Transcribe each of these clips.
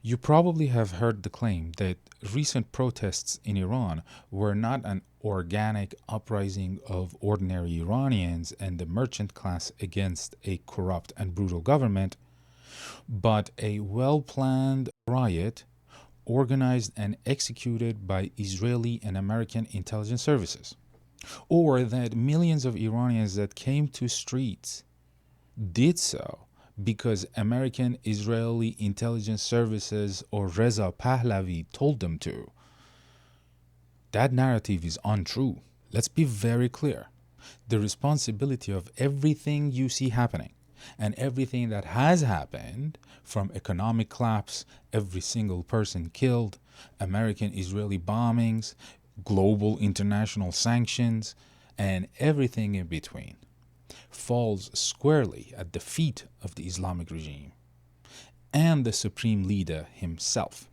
You probably have heard the claim that recent protests in Iran were not an organic uprising of ordinary Iranians and the merchant class against a corrupt and brutal government, but a well planned riot organized and executed by Israeli and American intelligence services. Or that millions of Iranians that came to streets did so because American Israeli intelligence services or Reza Pahlavi told them to. That narrative is untrue. Let's be very clear. The responsibility of everything you see happening and everything that has happened, from economic collapse, every single person killed, American Israeli bombings, global international sanctions, and everything in between, falls squarely at the feet of the Islamic regime and the supreme leader himself.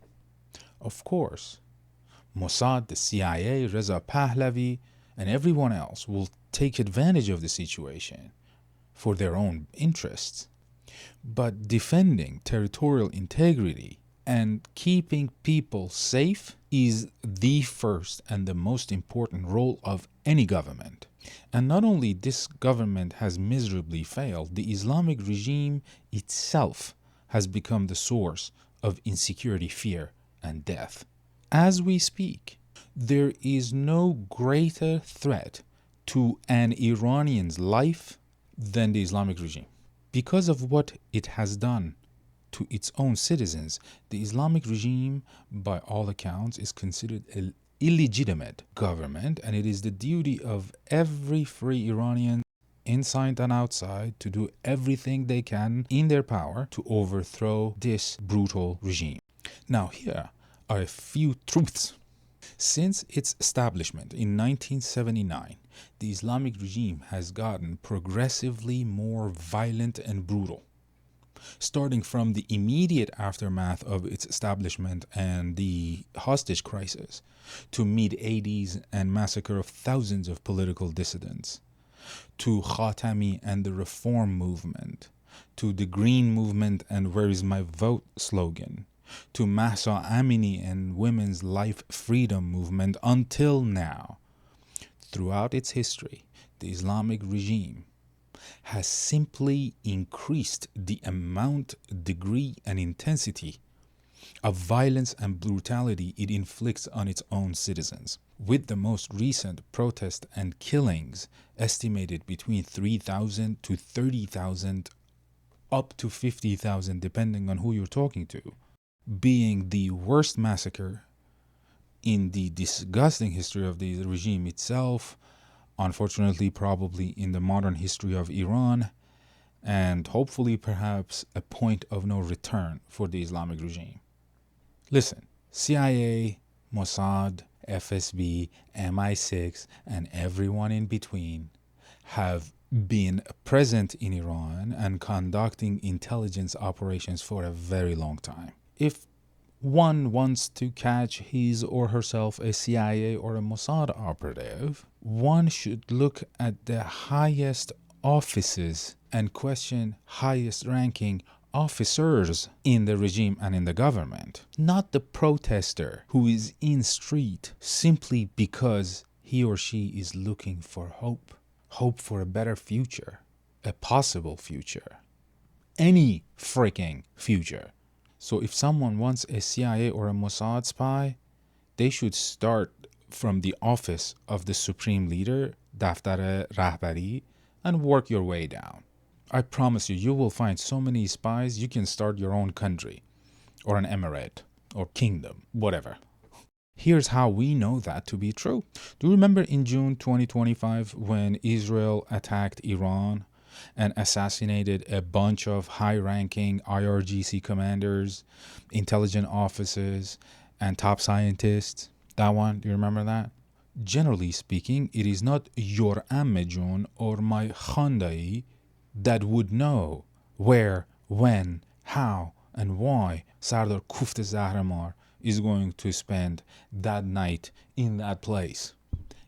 Of course, Mossad, the CIA, Reza Pahlavi, and everyone else will take advantage of the situation for their own interests. But defending territorial integrity and keeping people safe is the first and the most important role of any government. And not only this government has miserably failed, the Islamic regime itself has become the source of insecurity, fear, and death. As we speak, there is no greater threat to an Iranian's life than the Islamic regime. Because of what it has done to its own citizens, the Islamic regime, by all accounts, is considered an illegitimate government, and it is the duty of every free Iranian, inside and outside, to do everything they can in their power to overthrow this brutal regime. Now, here are a few truths. Since its establishment in 1979, the Islamic regime has gotten progressively more violent and brutal. Starting from the immediate aftermath of its establishment and the hostage crisis, to mid-80s and massacre of thousands of political dissidents, to Khatami and the reform movement, to the Green movement and Where is my vote slogan, to Mahsa Amini and women's life freedom movement, until now. Throughout its history, the Islamic regime has simply increased the amount, degree, and intensity of violence and brutality it inflicts on its own citizens, with the most recent protests and killings estimated between 3,000 to 30,000, up to 50,000, depending on who you're talking to, being the worst massacre in the disgusting history of the regime itself, unfortunately, probably in the modern history of Iran, and hopefully perhaps a point of no return for the Islamic regime. Listen, CIA, Mossad, FSB, MI6, and everyone in between have been present in Iran and conducting intelligence operations for a very long time. If one wants to catch his or herself a CIA or a Mossad operative, one should look at the highest offices and question highest ranking officers in the regime and in the government, not the protester who is in street simply because he or she is looking for hope for a better future, a possible future, any freaking future. So if someone wants a CIA or a Mossad spy, they should start from the office of the supreme leader, Daftar Rahbari, and work your way down. I promise you, you will find so many spies, you can start your own country, or an emirate, or kingdom, whatever. Here's how we know that to be true. Do you remember in June 2025 when Israel attacked Iran and assassinated a bunch of high-ranking IRGC commanders, intelligence officers, and top scientists? That one, do you remember that? Generally speaking, it is not your Ammejun or my Khandai that would know where, when, how, and why Sardar Kuft Zahramar is going to spend that night in that place.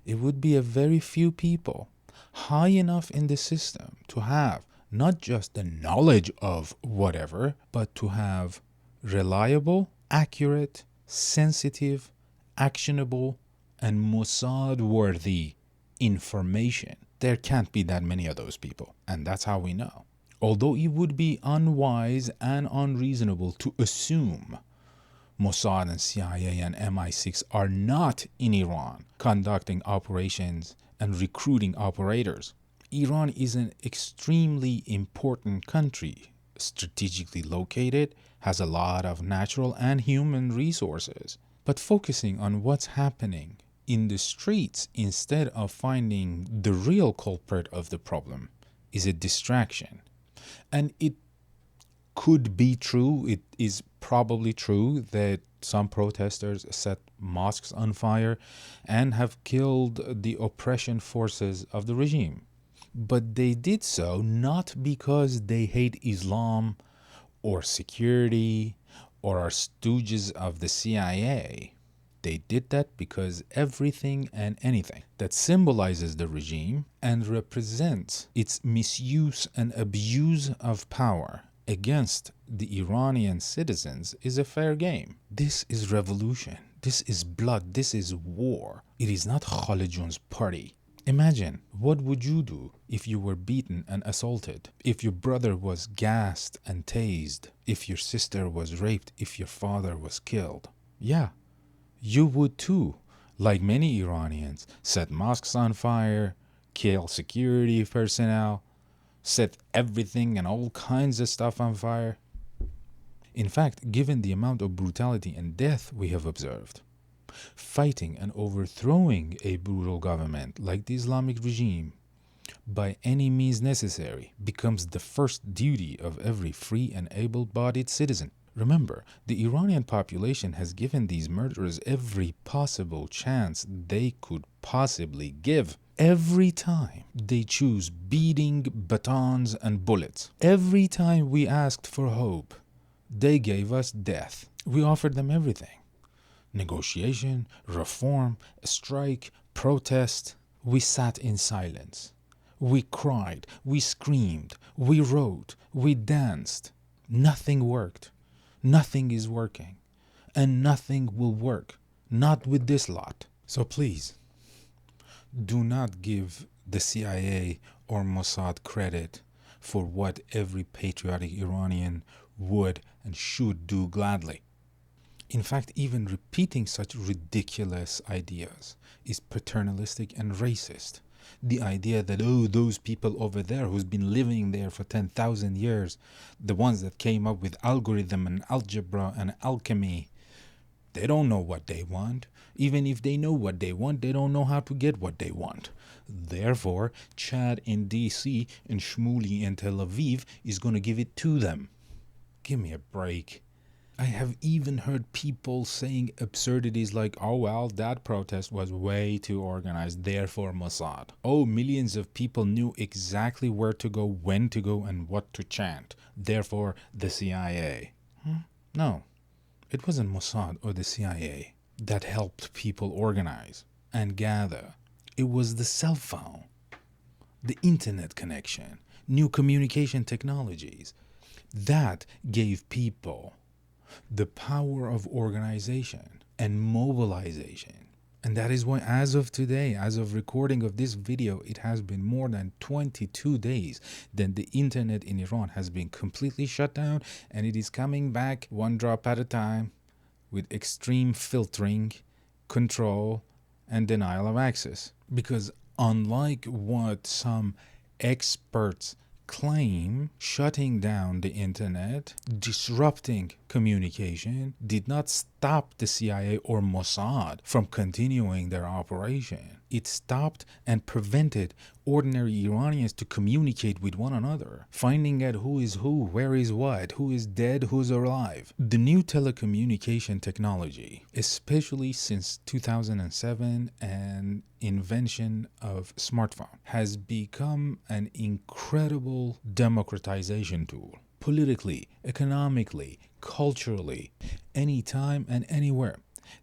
It would be a very few people high enough in the system to have not just the knowledge of whatever, but to have reliable accurate, sensitive, actionable, and Mossad-worthy information. There can't be that many of those people, and that's how we know. Although it would be unwise and unreasonable to assume Mossad and CIA and MI6 are not in Iran conducting operations and recruiting operators. Iran is an extremely important country, strategically located, has a lot of natural and human resources. But focusing on what's happening in the streets instead of finding the real culprit of the problem is a distraction. And it could be true, it is probably true that some protesters set mosques on fire and have killed the oppression forces of the regime. But they did so not because they hate Islam or security or are stooges of the CIA. They did that because everything and anything that symbolizes the regime and represents its misuse and abuse of power against the Iranian citizens is a fair game. This is revolution. This is blood. This is war. It is not Khalid's party. Imagine, what would you do if you were beaten and assaulted, if your brother was gassed and tased, if your sister was raped, if your father was killed? Yeah, you would too, like many Iranians, set mosques on fire, kill security personnel, set everything and all kinds of stuff on fire. In fact, given the amount of brutality and death we have observed, fighting and overthrowing a brutal government like the Islamic regime by any means necessary becomes the first duty of every free and able-bodied citizen. Remember, the Iranian population has given these murderers every possible chance they could possibly give. Every time they choose beating, batons, and bullets. Every time we asked for hope, they gave us death. We offered them everything. Negotiation, reform, strike, protest. We sat in silence. We cried, we screamed, we wrote, we danced. Nothing worked. Nothing is working. And nothing will work. Not with this lot. So please, do not give the CIA or Mossad credit for what every patriotic Iranian would and should do gladly. In fact, even repeating such ridiculous ideas is paternalistic and racist. The idea that, oh, those people over there who's been living there for 10,000 years, the ones that came up with algorithm and algebra and alchemy, they don't know what they want. Even if they know what they want, they don't know how to get what they want. Therefore, Chad in DC and Shmuli in Tel Aviv is going to give it to them. Give me a break. I have even heard people saying absurdities like, oh well, that protest was way too organized, therefore Mossad. Oh, millions of people knew exactly where to go, when to go, and what to chant, therefore the CIA. No, it wasn't Mossad or the CIA that helped people organize and gather. It was the cell phone, the internet connection, new communication technologies. That gave people the power of organization and mobilization. And that is why, as of today, as of recording of this video, it has been more than 22 days that the internet in Iran has been completely shut down, and it is coming back one drop at a time with extreme filtering, control, and denial of access. Because unlike what some experts claim, shutting down the internet, disrupting communication, did not stop the CIA or Mossad from continuing their operation. It stopped and prevented ordinary Iranians to communicate with one another, finding out who is who, where is what, who is dead, who's alive. The new telecommunication technology, especially since 2007 and invention of smartphone, has become an incredible democratization tool. Politically, economically, culturally, anytime and anywhere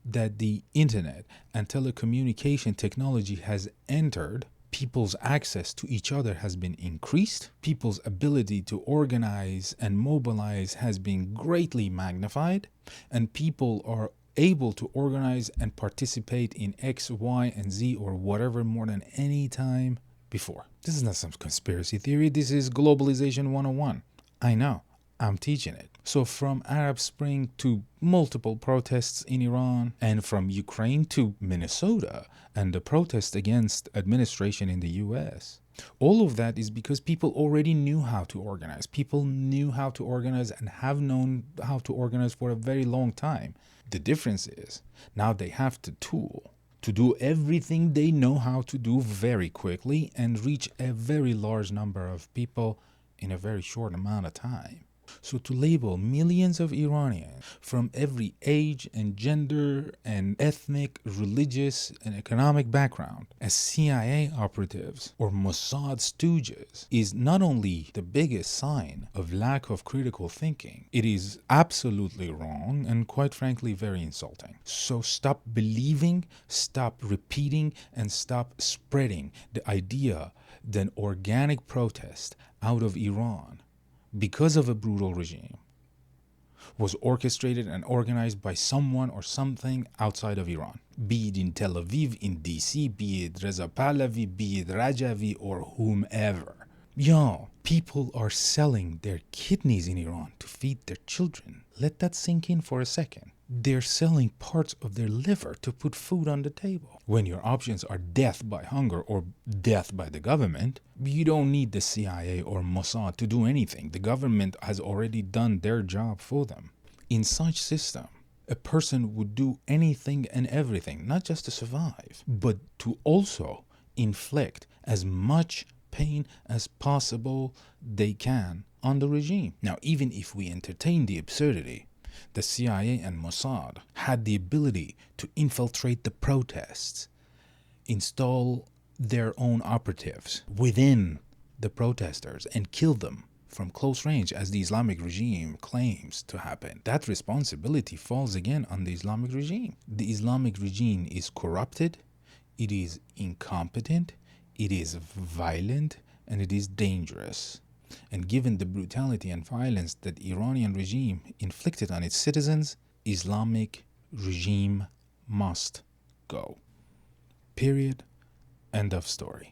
that the internet and telecommunication technology has entered, People's access to each other has been increased. People's ability to organize and mobilize has been greatly magnified. And people are able to organize and participate in X, Y, and Z or whatever more than any time before. This is not some conspiracy theory. This is globalization 101. I know. I'm teaching it. So from Arab Spring to multiple protests in Iran, and from Ukraine to Minnesota and the protest against administration in the US, all of that is because people already knew how to organize. People knew how to organize and have known how to organize for a very long time. The difference is now they have the tool to do everything they know how to do very quickly and reach a very large number of people in a very short amount of time. So to label millions of Iranians from every age and gender and ethnic, religious, and economic background as CIA operatives or Mossad stooges is not only the biggest sign of lack of critical thinking, it is absolutely wrong and quite frankly very insulting. So stop believing, stop repeating, and stop spreading the idea that an organic protest out of Iran because of a brutal regime was orchestrated and organized by someone or something outside of Iran, be it in Tel Aviv, in DC, be it Reza Pahlavi, be it Rajavi, or whomever. Yo, people are selling their kidneys in Iran to feed their children. Let that sink in for a second. They're selling parts of their liver to put food on the table. When your options are death by hunger or death by the government, you don't need the CIA or Mossad to do anything. The government has already done their job for them. In such system, a person would do anything and everything, not just to survive, but to also inflict as much pain as possible they can on the regime. Now, even if we entertain the absurdity, the CIA and Mossad had the ability to infiltrate the protests, install their own operatives within the protesters, and kill them from close range, as the Islamic regime claims to happen. That responsibility falls again on the Islamic regime. The Islamic regime is corrupted, it is incompetent, it is violent, and it is dangerous. And given the brutality and violence that the Iranian regime inflicted on its citizens, Islamic regime must go. Period. End of story.